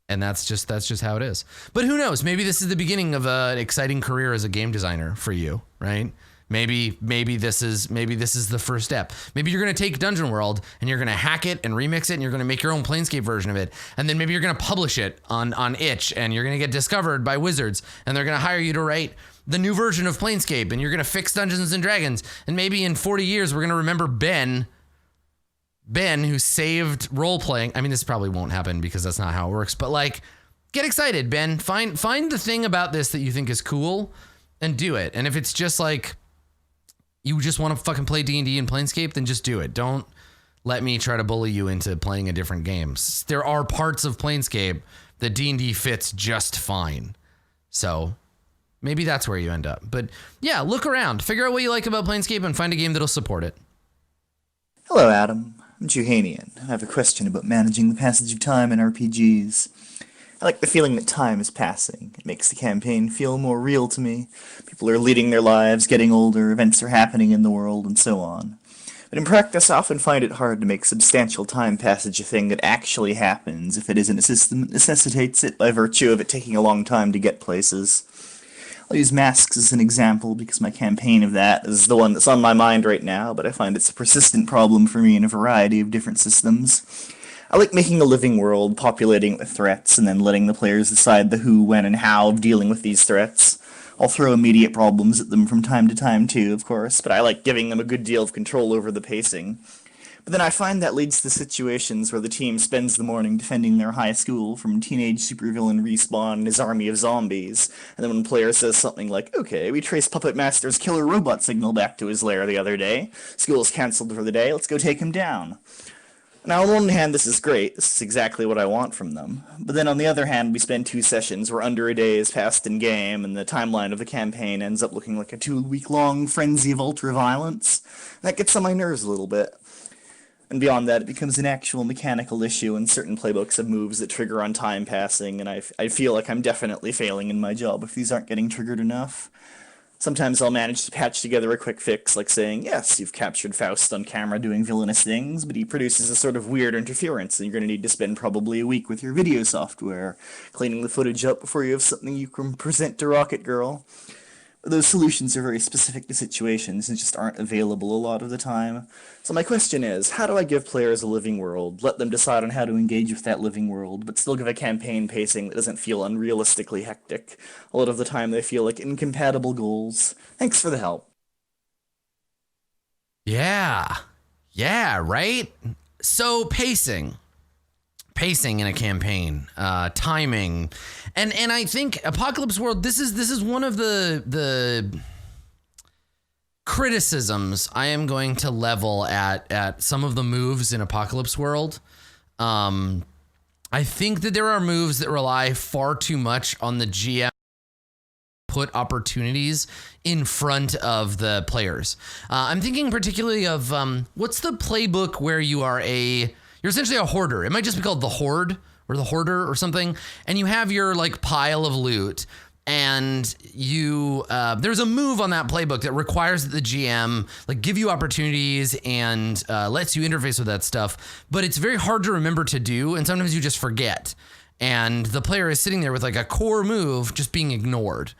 And that's just how it is. But who knows? Maybe this is the beginning of an exciting career as a game designer for you, right? Maybe this is the first step. Maybe you're going to take Dungeon World and you're going to hack it and remix it and you're going to make your own Planescape version of it. And then maybe you're going to publish it on itch and you're going to get discovered by Wizards and they're going to hire you to write the new version of Planescape and you're going to fix Dungeons and Dragons. And maybe in 40 years, we're going to remember Ben, who saved role-playing. I mean, this probably won't happen because that's not how it works, but like, get excited, Ben. Find the thing about this that you think is cool and do it. And if it's just like, you just want to fucking play D&D and Planescape, then just do it. Don't let me try to bully you into playing a different game. There are parts of Planescape that D&D fits just fine. So maybe that's where you end up. But yeah, look around, figure out what you like about Planescape and find a game that'll support it. Hello, Adam. I'm Juhanian. I have a question about managing the passage of time in RPGs. I like the feeling that time is passing. It makes the campaign feel more real to me. People are leading their lives, getting older, events are happening in the world, and so on. But in practice, I often find it hard to make substantial time passage a thing that actually happens if it isn't a system that necessitates it by virtue of it taking a long time to get places. I'll use masks as an example because my campaign of that is the one that's on my mind right now, but I find it's a persistent problem for me in a variety of different systems. I like making a living world, populating it with threats, and then letting the players decide the who, when, and how of dealing with these threats. I'll throw immediate problems at them from time to time too, of course, but I like giving them a good deal of control over the pacing. But then I find that leads to situations where the team spends the morning defending their high school from teenage supervillain Respawn and his army of zombies, and then when a player says something like, okay, we traced Puppet Master's killer robot signal back to his lair the other day, school's cancelled for the day, let's go take him down. Now, on one hand, this is great, this is exactly what I want from them, but then on the other hand, we spend 2 sessions where under a day is passed in game, and the timeline of the campaign ends up looking like a 2-week-long frenzy of ultra-violence. That gets on my nerves a little bit. And beyond that, it becomes an actual mechanical issue, and certain playbooks have moves that trigger on time passing, and I feel like I'm definitely failing in my job if these aren't getting triggered enough. Sometimes I'll manage to patch together a quick fix, like saying, yes, you've captured Faust on camera doing villainous things, but he produces a sort of weird interference, and you're going to need to spend probably a week with your video software, cleaning the footage up before you have something you can present to Rocket Girl. Those solutions are very specific to situations and just aren't available a lot of the time. So my question is, how do I give players a living world, let them decide on how to engage with that living world, but still give a campaign pacing that doesn't feel unrealistically hectic? A lot of the time they feel like incompatible goals. Thanks for the help. Yeah, right? So pacing in a campaign, timing, and I think Apocalypse World, this is one of the criticisms I am going to level at some of the moves in Apocalypse World. I think that there are moves that rely far too much on the GM put opportunities in front of the players. I'm thinking particularly of what's the playbook where you're essentially a hoarder. It might just be called the Horde or the Hoarder or something. And you have your like pile of loot, and you there's a move on that playbook that requires that the GM like give you opportunities and lets you interface with that stuff. But it's very hard to remember to do, and sometimes you just forget. And the player is sitting there with like a core move just being ignored.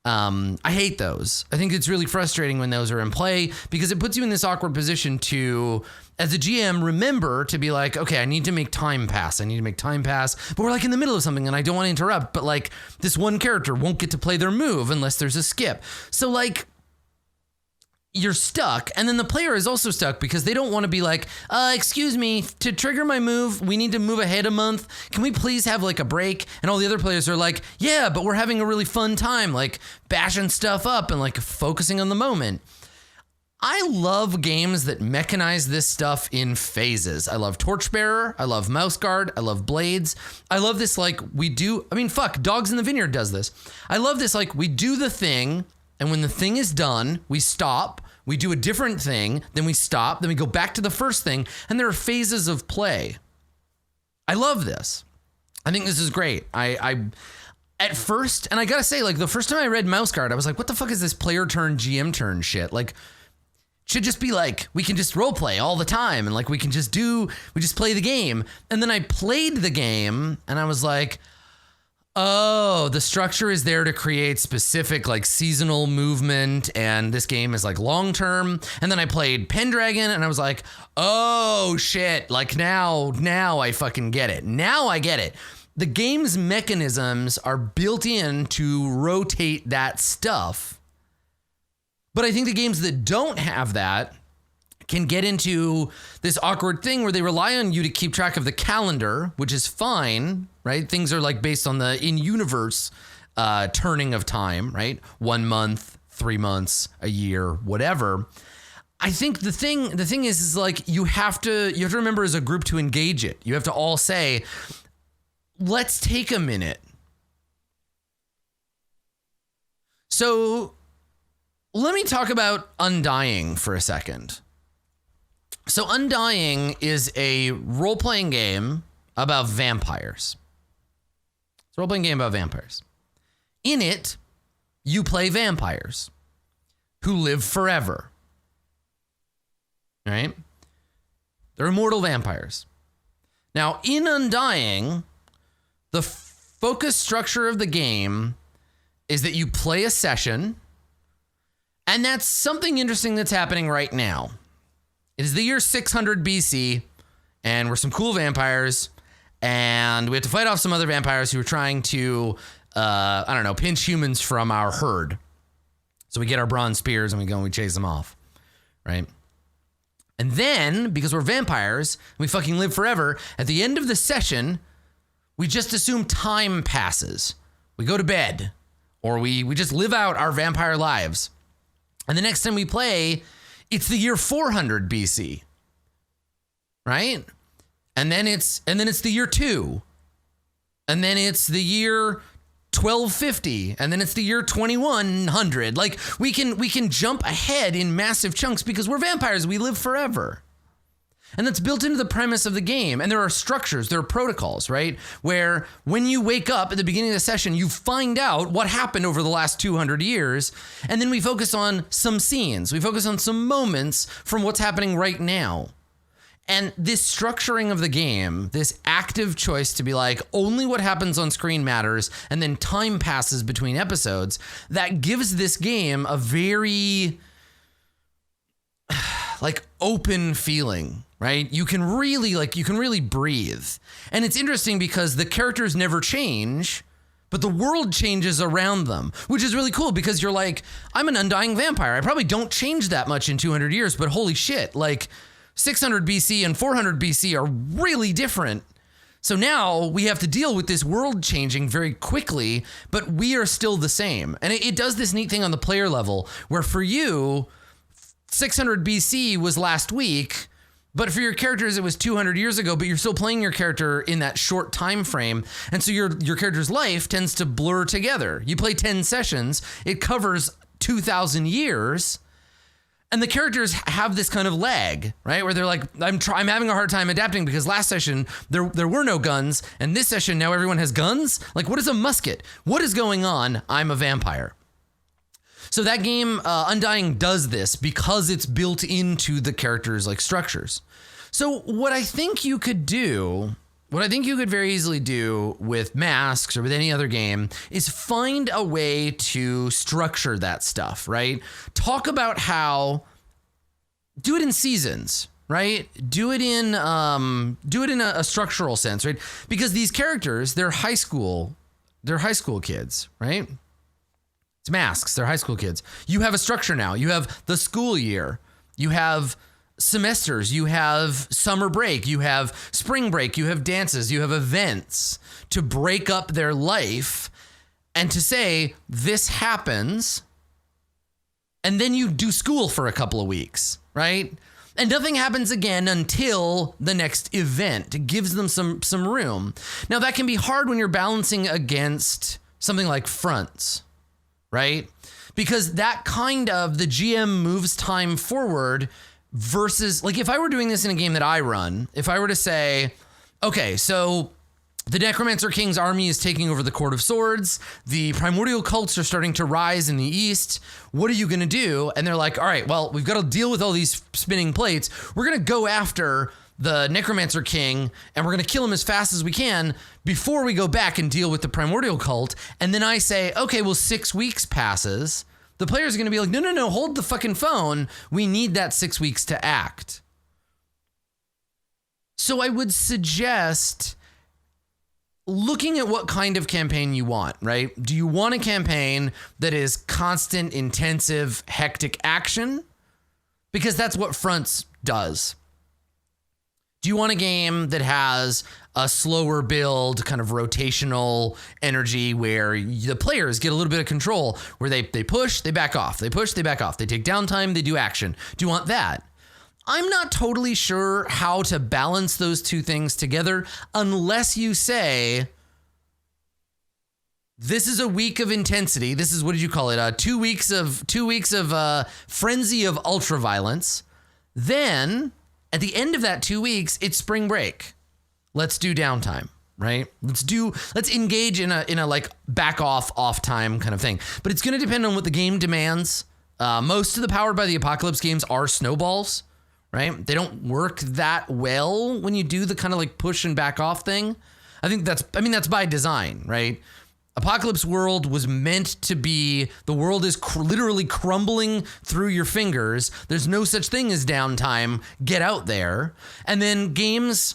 I hate those. I think it's really frustrating when those are in play because it puts you in this awkward position to, as a GM, remember to be like, okay, I need to make time pass. But we're like in the middle of something and I don't want to interrupt, but like this one character won't get to play their move unless there's a skip. So like, you're stuck, and then the player is also stuck because they don't want to be like, excuse me, to trigger my move, we need to move ahead a month. Can we please have like a break? And all the other players are like, yeah, but we're having a really fun time, like bashing stuff up and like focusing on the moment. I love games that mechanize this stuff in phases. I love Torchbearer. I love Mouseguard. I love Blades. I love this, like, Dogs in the Vineyard does this. I love this, like, we do the thing, and when the thing is done, we stop, we do a different thing, then we stop, then we go back to the first thing, and there are phases of play. I love this. I think this is great. I at first, and I gotta say, like, the first time I read Mouseguard, I was like, what the fuck is this player turn, GM turn shit? Like, should just be like, we can just role play all the time, and like we just play the game. And then I played the game and I was like, oh, the structure is there to create specific like seasonal movement, and this game is like long term. And then I played Pendragon and I was like, oh shit, like now I fucking get it. Now I get it. The game's mechanisms are built in to rotate that stuff. But I think the games that don't have that can get into this awkward thing where they rely on you to keep track of the calendar, which is fine, right? Things are like based on the in-universe turning of time, right? 1 month, 3 months, a year, whatever. I think the thing is like you have to remember as a group to engage it. You have to all say, let's take a minute. So let me talk about Undying for a second. So Undying is a role-playing game about vampires. It's a role-playing game about vampires. In it, you play vampires who live forever. Right? They're immortal vampires. Now, in Undying, the focus structure of the game is that you play a session. And that's something interesting that's happening right now. It is the year 600 BC, and we're some cool vampires, and we have to fight off some other vampires who are trying to, pinch humans from our herd. So we get our bronze spears and we go and we chase them off, right? And then, because we're vampires, we fucking live forever, at the end of the session, we just assume time passes. We go to bed, or we just live out our vampire lives. And the next time we play, it's the year 400 BC, right? And then it's the year 2, and then it's the year 1250, and then it's the year 2100. Like we can jump ahead in massive chunks because we're vampires. We live forever. And that's built into the premise of the game. And there are structures, there are protocols, right? Where when you wake up at the beginning of the session, you find out what happened over the last 200 years. And then we focus on some scenes. We focus on some moments from what's happening right now. And this structuring of the game, this active choice to be like, only what happens on screen matters, and then time passes between episodes, that gives this game a very like open feeling. Right? You can really breathe. And it's interesting because the characters never change, but the world changes around them, which is really cool because you're like, I'm an undying vampire. I probably don't change that much in 200 years, but holy shit, like 600 BC and 400 BC are really different. So now we have to deal with this world changing very quickly, but we are still the same. And it does this neat thing on the player level where for you, 600 BC was last week, but for your characters, it was 200 years ago, but you're still playing your character in that short time frame. And so your character's life tends to blur together. You play 10 sessions, it covers 2,000 years. And the characters have this kind of lag, right? Where they're like, I'm having a hard time adapting because last session there were no guns. And this session, now everyone has guns. Like, what is a musket? What is going on? I'm a vampire. So that game, Undying, does this because it's built into the characters' like structures. So what I think you could very easily do with Masks or with any other game is find a way to structure that stuff, right? Talk about do it in seasons, right? Do it in a structural sense, right? Because these characters, they're high school kids, right? It's Masks, they're high school kids. You have a structure now. You have the school year. You have semesters. You have summer break. You have spring break. You have dances. You have events to break up their life and to say, this happens. and then you do school for a couple of weeks, right? And nothing happens again until the next event. It gives them some room. Now, that can be hard when you're balancing against something like fronts, right? Because that kind of, the GM moves time forward versus, like, if I were doing this in a game that I run, if I were to say, okay, so the Necromancer King's army is taking over the Court of Swords. The primordial cults are starting to rise in the east. What are you going to do? And they're like, all right, well, we've got to deal with all these spinning plates. We're going to go after the Necromancer King, and we're going to kill him as fast as we can before we go back and deal with the primordial cult. And then I say, okay, well, 6 weeks passes. The players are going to be like, no, hold the fucking phone. We need that 6 weeks to act. So I would suggest looking at what kind of campaign you want, right? Do you want a campaign that is constant, intensive, hectic action? Because that's what Fronts does. Do you want a game that has a slower build, kind of rotational energy where the players get a little bit of control, where they push, they back off, they push, they back off, they take downtime, they do action? Do you want that? I'm not totally sure how to balance those two things together unless you say, this is a week of intensity. This is, what did you call it? 2 weeks of frenzy of ultra violence. Then at the end of that 2 weeks, it's spring break. Let's do downtime, right? Let's engage in a like back off time kind of thing. But it's going to depend on what the game demands. Most of the Powered by the Apocalypse games are snowballs. Right? They don't work that well when you do the kind of like push and back off thing. I think that's by design, right? Apocalypse World was meant to be, the world is literally crumbling through your fingers. There's no such thing as downtime. Get out there. And then games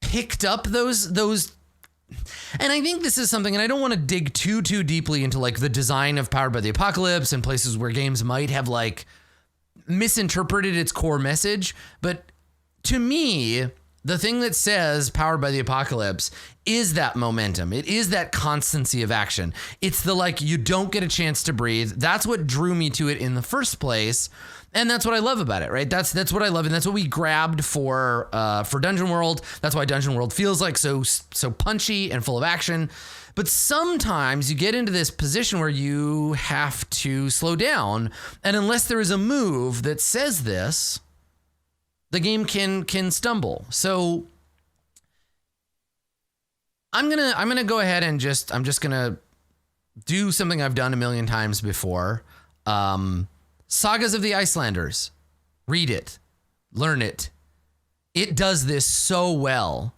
picked up those, and I think this is something, and I don't want to dig too deeply into like the design of Powered by the Apocalypse and places where games might have like misinterpreted its core message, but to me, the thing that says Powered by the Apocalypse is that momentum. It is that constancy of action. It's the, like, you don't get a chance to breathe. That's what drew me to it in the first place, and that's what I love about it, right? That's what I love, and that's what we grabbed for Dungeon World. That's why Dungeon World feels like so punchy and full of action. But sometimes you get into this position where you have to slow down, and unless there is a move that says this, the game can stumble. So I'm gonna go ahead and I'm just gonna do something I've done a million times before. Sagas of the Icelanders. Read it, learn it. It does this so well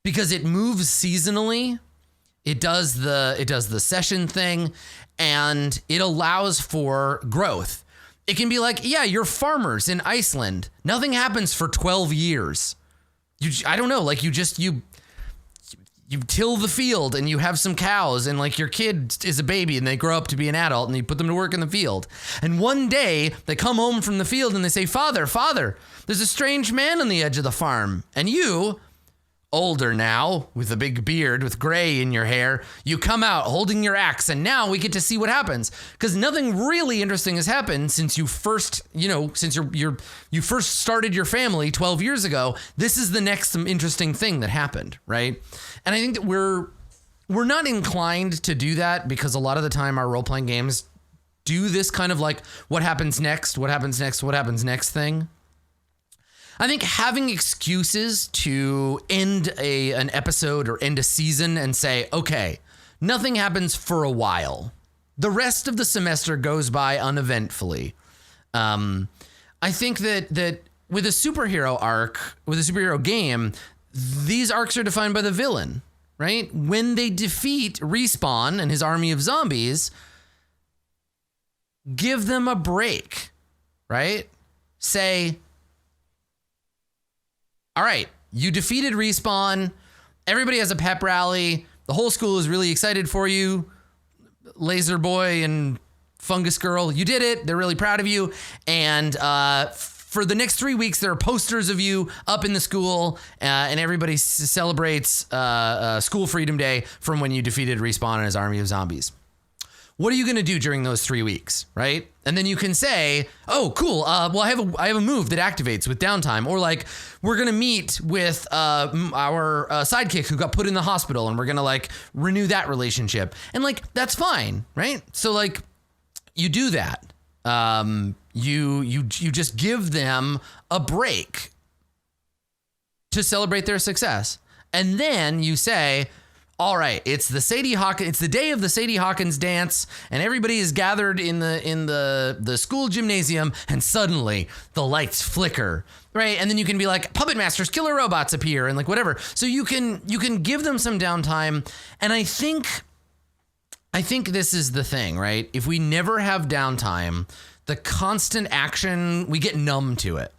because it moves seasonally. It does the session thing, and it allows for growth. It can be like, yeah, you're farmers in Iceland. Nothing happens for 12 years. I don't know, like you till the field and you have some cows, and like your kid is a baby and they grow up to be an adult and you put them to work in the field. And one day they come home from the field and they say, Father, there's a strange man on the edge of the farm. And you, older now, with a big beard, with gray in your hair, you come out holding your axe, and now we get to see what happens. Because nothing really interesting has happened since you first, since you first started your family 12 years ago. This is the next interesting thing that happened, right? And I think that we're not inclined to do that because a lot of the time our role-playing games do this kind of like what happens next thing. I think having excuses to end an episode or end a season and say, okay, nothing happens for a while. The rest of the semester goes by uneventfully. I think that with a superhero arc, with a superhero game, these arcs are defined by the villain, right? When they defeat Respawn and his army of zombies, give them a break, right? Say, all right, you defeated Respawn. Everybody has a pep rally. The whole school is really excited for you. Laser Boy and Fungus Girl, you did it. They're really proud of you. And for the next 3 weeks, there are posters of you up in the school, and everybody celebrates School Freedom Day from when you defeated Respawn and his army of zombies. what are you going to do during those 3 weeks, right? And then you can say, oh, cool. Well, I have a move that activates with downtime, or like we're going to meet with our sidekick who got put in the hospital, and we're going to like renew that relationship. And like, that's fine, right? So like you do that. You just give them a break to celebrate their success. And then you say, all right, it's the day of the Sadie Hawkins dance, and everybody is gathered in the school gymnasium, and suddenly the lights flicker, right? And then you can be like, puppet masters, killer robots appear, and like whatever. So you can give them some downtime. And I think this is the thing, right? If we never have downtime, the constant action, we get numb to it.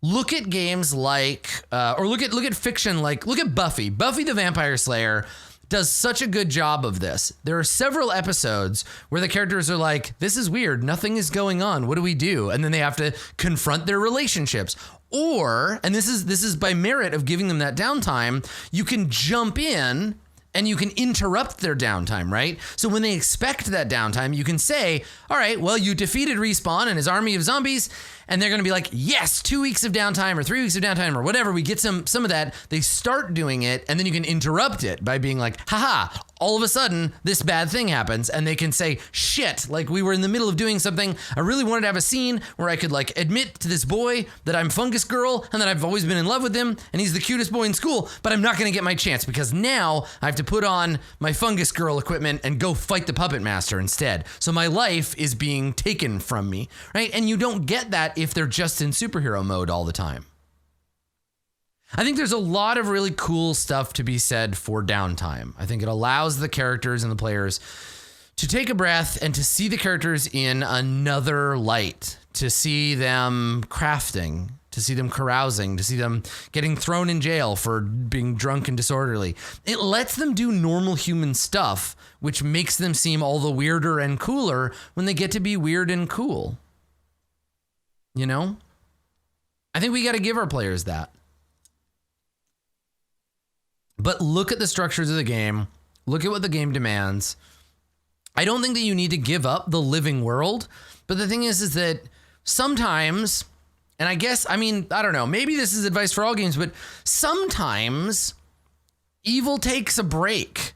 Look at games like, or look at fiction like, look at Buffy. Buffy the Vampire Slayer does such a good job of this. There are several episodes where the characters are like, this is weird, nothing is going on, what do we do? And then they have to confront their relationships. Or, and this is by merit of giving them that downtime, you can jump in and you can interrupt their downtime, right? So when they expect that downtime, you can say, all right, well, you defeated Respawn and his army of zombies, and they're going to be like, yes, 2 weeks of downtime or 3 weeks of downtime or whatever. We get some of that. They start doing it, and then you can interrupt it by being like, haha, all of a sudden this bad thing happens, and they can say, shit, like we were in the middle of doing something. I really wanted to have a scene where I could like admit to this boy that I'm Fungus Girl and that I've always been in love with him and he's the cutest boy in school, but I'm not going to get my chance because now I have to put on my Fungus Girl equipment and go fight the puppet master instead. So my life is being taken from me, right? And you don't get that if they're just in superhero mode all the time. I think there's a lot of really cool stuff to be said for downtime. I think it allows the characters and the players to take a breath and to see the characters in another light, to see them crafting, to see them carousing, to see them getting thrown in jail for being drunk and disorderly. It lets them do normal human stuff, which makes them seem all the weirder and cooler when they get to be weird and cool. You know? I think we got to give our players that. But look at the structures of the game. Look at what the game demands. I don't think that you need to give up the living world. But the thing is that sometimes, and I guess, I mean, I don't know, maybe this is advice for all games, but sometimes evil takes a break.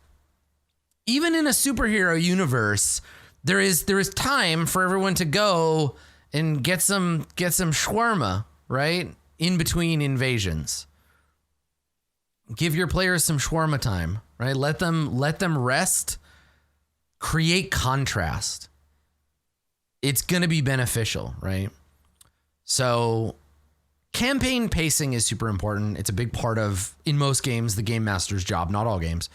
Even in a superhero universe, there is time for everyone to go and get some shawarma, right? In between invasions. Give your players some shawarma time, right? Let them rest. Create contrast. It's going to be beneficial, right? So campaign pacing is super important. It's a big part of, in most games, the game master's job, not all games.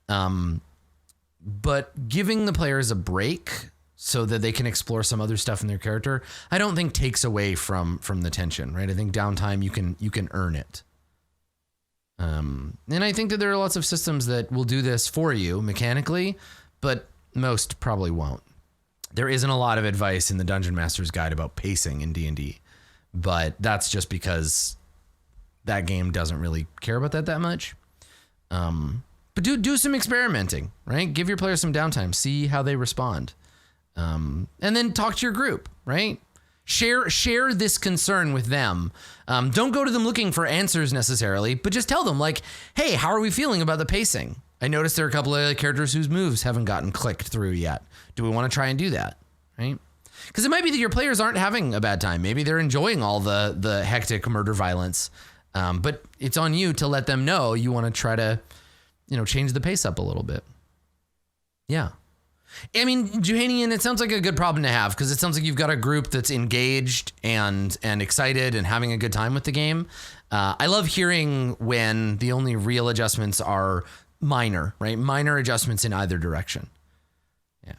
But giving the players a break so that they can explore some other stuff in their character, I don't think takes away from the tension, right? I think downtime, you can earn it. And I think that there are lots of systems that will do this for you mechanically, but most probably won't. There isn't a lot of advice in the Dungeon Master's Guide about pacing in D&D, but that's just because that game doesn't really care about that much. But do some experimenting, right? Give your players some downtime, see how they respond. And then talk to your group, right? Share this concern with them. Don't go to them looking for answers necessarily, but just tell them like, hey, how are we feeling about the pacing? I noticed there are a couple of characters whose moves haven't gotten clicked through yet. Do we want to try and do that? Right? Because it might be that your players aren't having a bad time. Maybe they're enjoying all the hectic murder violence. But it's on you to let them know you want to try to, change the pace up a little bit. Yeah. I mean, Juhanian, it sounds like a good problem to have because it sounds like you've got a group that's engaged and excited and having a good time with the game. I love hearing when the only real adjustments are minor, right? Minor adjustments in either direction. Yeah.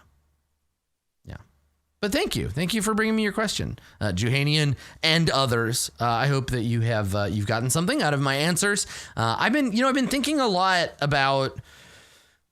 But thank you for bringing me your question, Juhanian and others. I hope that you have you've gotten something out of my answers. I've been thinking a lot about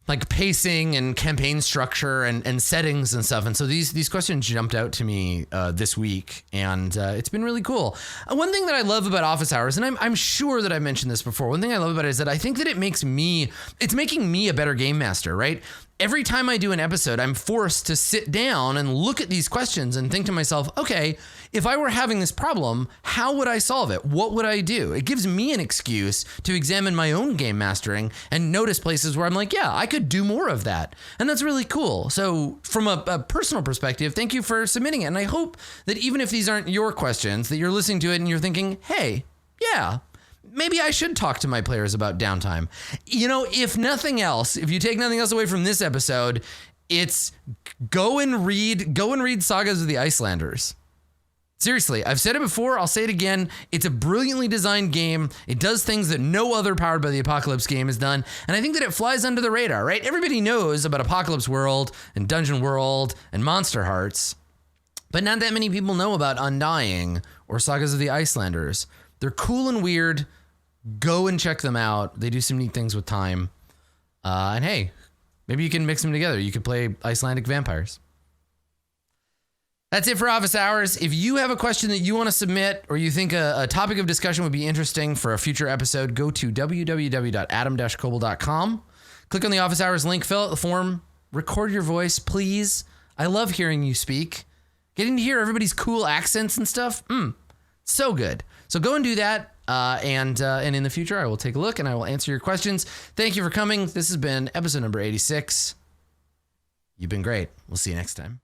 like pacing and campaign structure and settings and stuff. And so these questions jumped out to me this week, and it's been really cool. One thing that I love about Office Hours, and I'm sure that I mentioned this before, one thing I love about it is that I think that it's making me a better game master, right? every time I do an episode, I'm forced to sit down and look at these questions and think to myself, okay, if I were having this problem, how would I solve it? What would I do? It gives me an excuse to examine my own game mastering and notice places where I'm like, yeah, I could do more of that. And that's really cool. So from a personal perspective, thank you for submitting it. And I hope that even if these aren't your questions, that you're listening to it and you're thinking, hey, yeah, maybe I should talk to my players about downtime. You know, if nothing else, if you take nothing else away from this episode, it's go and read Sagas of the Icelanders. Seriously, I've said it before, I'll say it again. It's a brilliantly designed game. It does things that no other Powered by the Apocalypse game has done. And I think that it flies under the radar, right? Everybody knows about Apocalypse World and Dungeon World and Monster Hearts, but not that many people know about Undying or Sagas of the Icelanders. They're cool and weird. Go and check them out. They do some neat things with time. And hey, maybe you can mix them together. You could play Icelandic vampires. That's it for Office Hours. If you have a question that you want to submit or you think a topic of discussion would be interesting for a future episode, go to www.adam-koble.com. Click on the Office Hours link, fill out the form, record your voice, please. I love hearing you speak. Getting to hear everybody's cool accents and stuff, so good. So go and do that, and in the future, I will take a look and I will answer your questions. Thank you for coming. This has been episode number 86. You've been great. We'll see you next time.